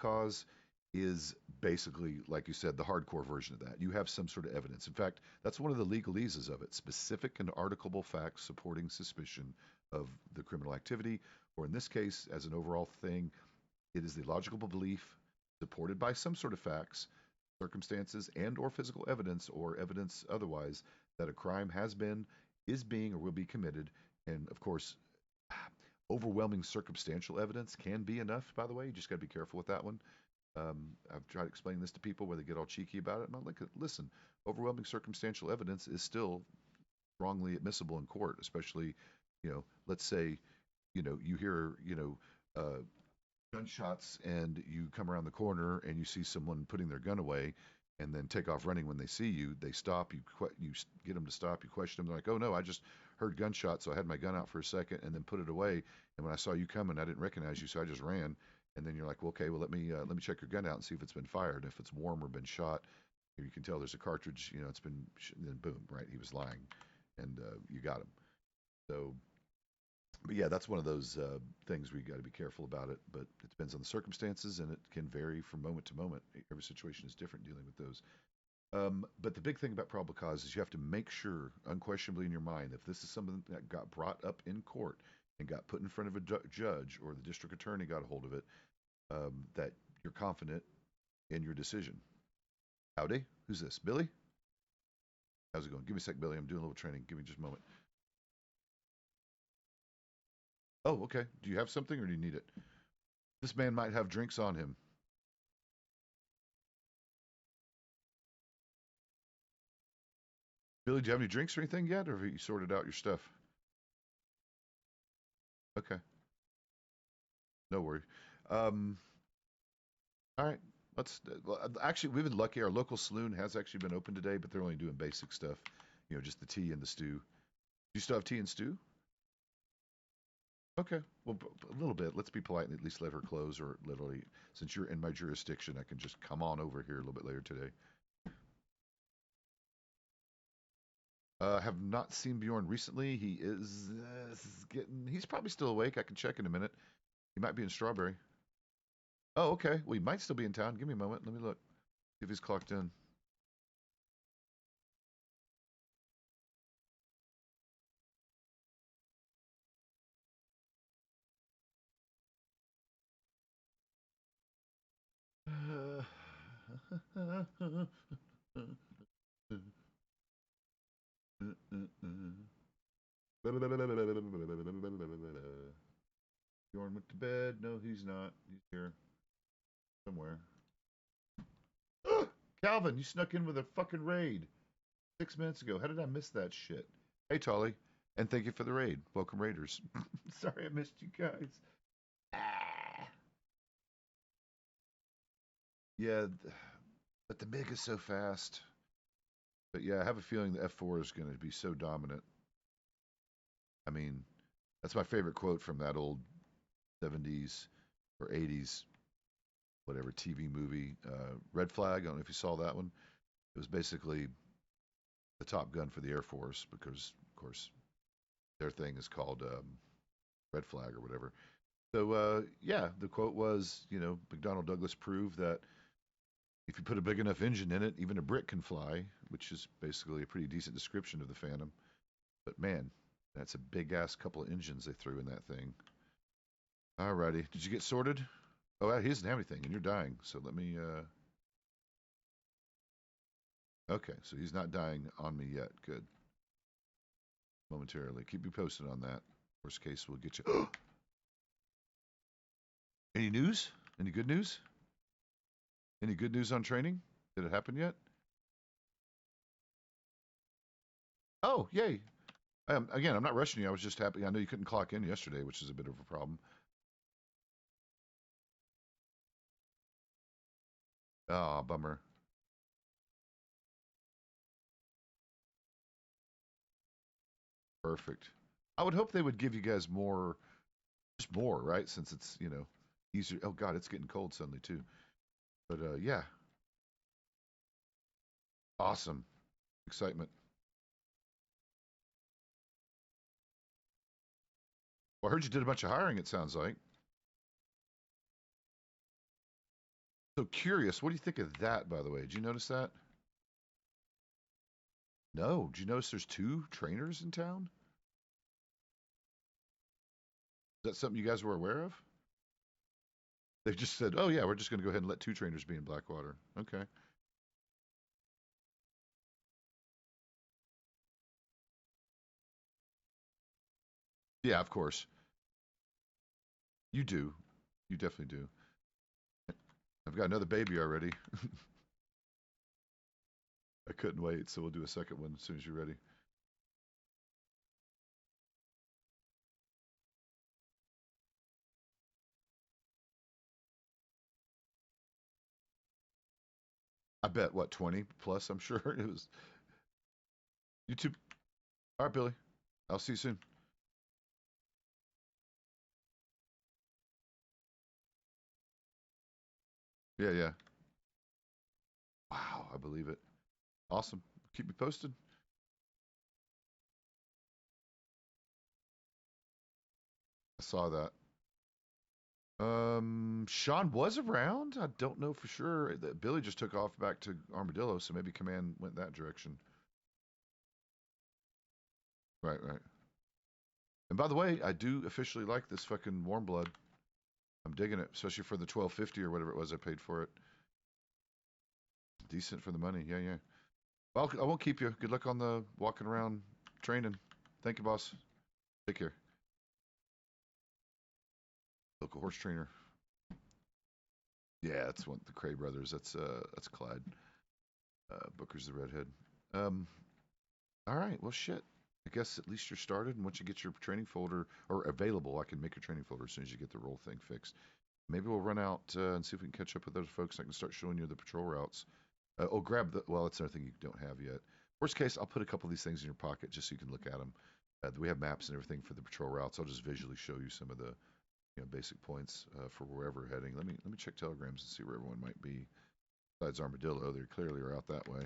cause is basically, like you said, the hardcore version of that. You have some sort of evidence. In fact, that's one of the legalese of it: specific and articleable facts supporting suspicion of the criminal activity, or in this case, as an overall thing, it is the logical belief supported by some sort of facts, circumstances, and or physical evidence or evidence otherwise that a crime has been, is being, or will be committed. And of course, overwhelming circumstantial evidence can be enough, by the way. You just got to be careful with that one. I've tried explaining this to people where they get all cheeky about it. And I'm like, listen, overwhelming circumstantial evidence is still strongly admissible in court, especially, let's say, you hear, gunshots and you come around the corner and you see someone putting their gun away and then take off running when they see you. They stop, you get them to stop, you question them. They're like, oh no, I just heard gunshots, so I had my gun out for a second and then put it away. And when I saw you coming, I didn't recognize you, so I just ran. And then you're like, well, okay, well, let me check your gun out and see if it's been fired. If it's warm or been shot, you can tell there's a cartridge, it's been, then boom, right? He was lying, and you got him. So, but yeah, that's one of those things where you got to be careful about it. But it depends on the circumstances, and it can vary from moment to moment. Every situation is different dealing with those. But the big thing about probable cause is you have to make sure, unquestionably in your mind, if this is something that got brought up in court and got put in front of a judge or the district attorney got a hold of it, that you're confident in your decision. Howdy, who's this? Billy? How's it going? Give me a sec, Billy. I'm doing a little training. Give me just a moment. Oh, okay. Do you have something or do you need it? This man might have drinks on him. Billy, do you have any drinks or anything yet, or have you sorted out your stuff? Okay, no worry. Um, all right. Well, actually, we've been lucky. Our local saloon has actually been open today, but they're only doing basic stuff. Just the tea and the stew. Do you still have tea and stew? Okay. Well, a little bit. Let's be polite and at least let her close, or literally, since you're in my jurisdiction, I can just come on over here a little bit later today. Have not seen Bjorn recently. He is he's probably still awake. I can check in a minute. He might be in Strawberry. Oh, okay. Well, he might still be in town. Give me a moment. Let me look. See if he's clocked in. Bjorn went to bed. No, he's not. He's here somewhere. Calvin, you snuck in with a fucking raid 6 minutes ago. How did I miss that shit? Hey, Tolly, and thank you for the raid. Welcome, Raiders. Sorry I missed you guys. Ah. Yeah, but the MiG is so fast. But yeah, I have a feeling the F4 is going to be so dominant. I mean, that's my favorite quote from that old 70s or 80s, whatever TV movie, Red Flag. I don't know if you saw that one. It was basically the Top Gun for the Air Force because, of course, their thing is called Red Flag or whatever. So, yeah, the quote was, McDonnell Douglas proved that if you put a big enough engine in it, even a brick can fly, which is basically a pretty decent description of the Phantom. But man, that's a big ass couple of engines they threw in that thing. Alrighty, did you get sorted? Oh, he doesn't have anything, and you're dying. So let me. Okay, so he's not dying on me yet. Good. Momentarily, keep me posted on that. Worst case, we'll get you. Any news? Any good news? Any good news on training? Did it happen yet? Oh, yay. Again, I'm not rushing you. I was just happy. I know you couldn't clock in yesterday, which is a bit of a problem. Ah, bummer. Perfect. I would hope they would give you guys more, just more, right? Since it's, easier. Oh, God, it's getting cold suddenly, too. But yeah, awesome. Excitement. Well, I heard you did a bunch of hiring, it sounds like. So curious, what do you think of that, by the way? Did you notice that? No. Did you notice there's two trainers in town? Is that something you guys were aware of? They just said, "Oh yeah, we're just going to go ahead and let two trainers be in Blackwater." Okay. Yeah, of course. You do. You definitely do. I've got another baby already. I couldn't wait, so we'll do a second one as soon as you're ready. I bet what 20 plus. I'm sure it was YouTube. All right, Billy. I'll see you soon. Yeah, yeah. Wow, I believe it. Awesome. Keep me posted. I saw that. Sean was around. I don't know for sure. Billy just took off back to Armadillo, so maybe Command went that direction. Right, right. And by the way, I do officially like this fucking warm blood. I'm digging it, especially for the 1250 or whatever it was I paid for it. Decent for the money. Yeah, yeah. Well, I won't keep you. Good luck on the walking around training. Thank you, boss. Take care. Local horse trainer. Yeah, that's one the Cray brothers. That's Clyde. Booker's the redhead. Um, all right. Well, shit. I guess at least you're started, and once you get your training folder or available, I can make your training folder as soon as you get the roll thing fixed. Maybe we'll run out and see if we can catch up with those folks. I can start showing you the patrol routes. Oh, grab the. Well, that's another thing you don't have yet. Worst case, I'll put a couple of these things in your pocket just so you can look at them. We have maps and everything for the patrol routes. I'll just visually show you some of the basic points for wherever we're heading. Let me check telegrams and see where everyone might be. Besides Armadillo, they clearly are out that way.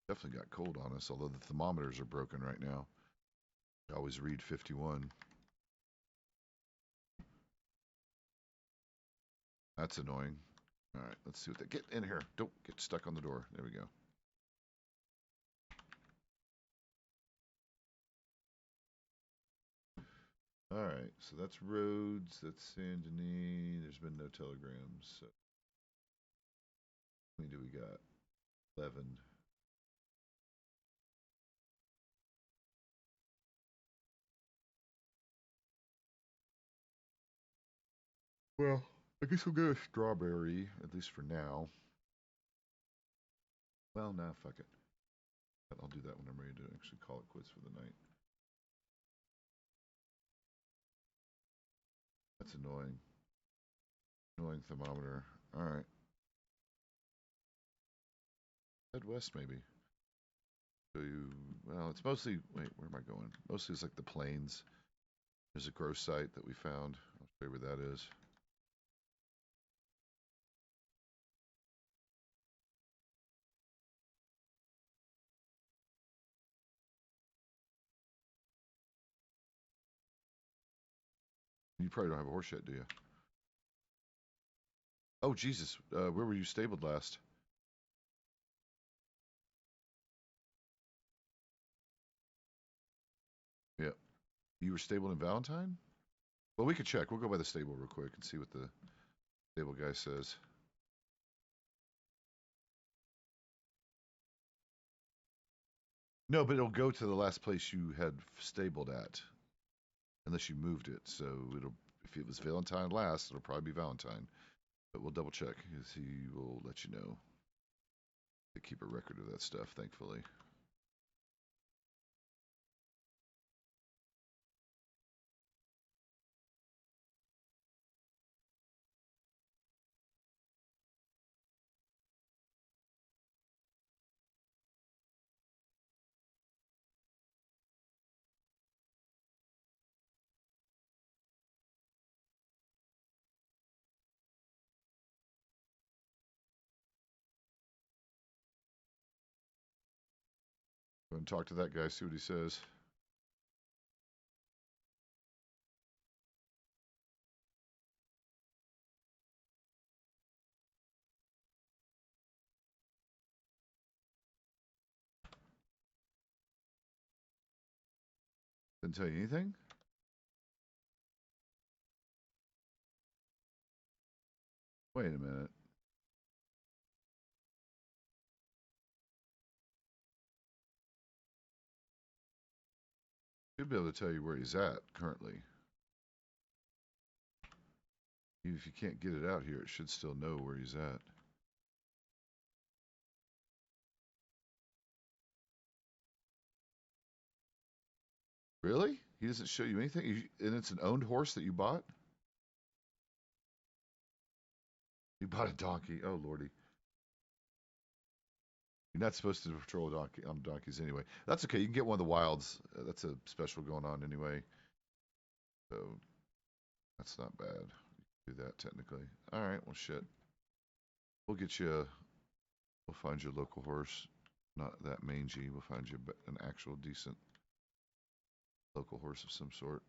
Definitely got cold on us, although the thermometers are broken right now. I always read 51. That's annoying. All right, let's see what they get in here. Don't get stuck on the door. There we go. All right, so that's Rhodes, that's Saint Denis. There's been no telegrams. So how many do we got? 11. Well, I guess we'll go with strawberry, at least for now. Well, nah, fuck it. I'll do that when I'm ready to actually call it quits for the night. That's annoying. Annoying thermometer. All right. Head west, maybe. So you, well, it's mostly, wait, where am I going? Mostly it's like the plains. There's a growth site that we found. I'll show you where that is. You probably don't have a horse yet, do you? Oh, Jesus. Where were you stabled last? Yeah. You were stabled in Valentine? Well, we could check. We'll go by the stable real quick and see what the stable guy says. No, but it'll go to the last place you had stabled at, unless you moved it. So it'll, if it was Valentine last, it'll probably be Valentine. But we'll double check. He will let you know. They keep a record of that stuff, thankfully. Go and talk to that guy, see what he says. Didn't tell you anything? Wait a minute. Should be able to tell you where he's at currently. Even if you can't get it out here, it should still know where he's at. Really? He doesn't show you anything? And it's an owned horse that you bought? You bought a donkey. Oh, Lordy. You're not supposed to patrol donkey on donkeys anyway. That's okay. You can get one of the wilds. That's a special going on anyway. So that's not bad. You can do that technically. All right. Well, shit. We'll get you. We'll find you a local horse. Not that mangy. We'll find you an actual decent local horse of some sort.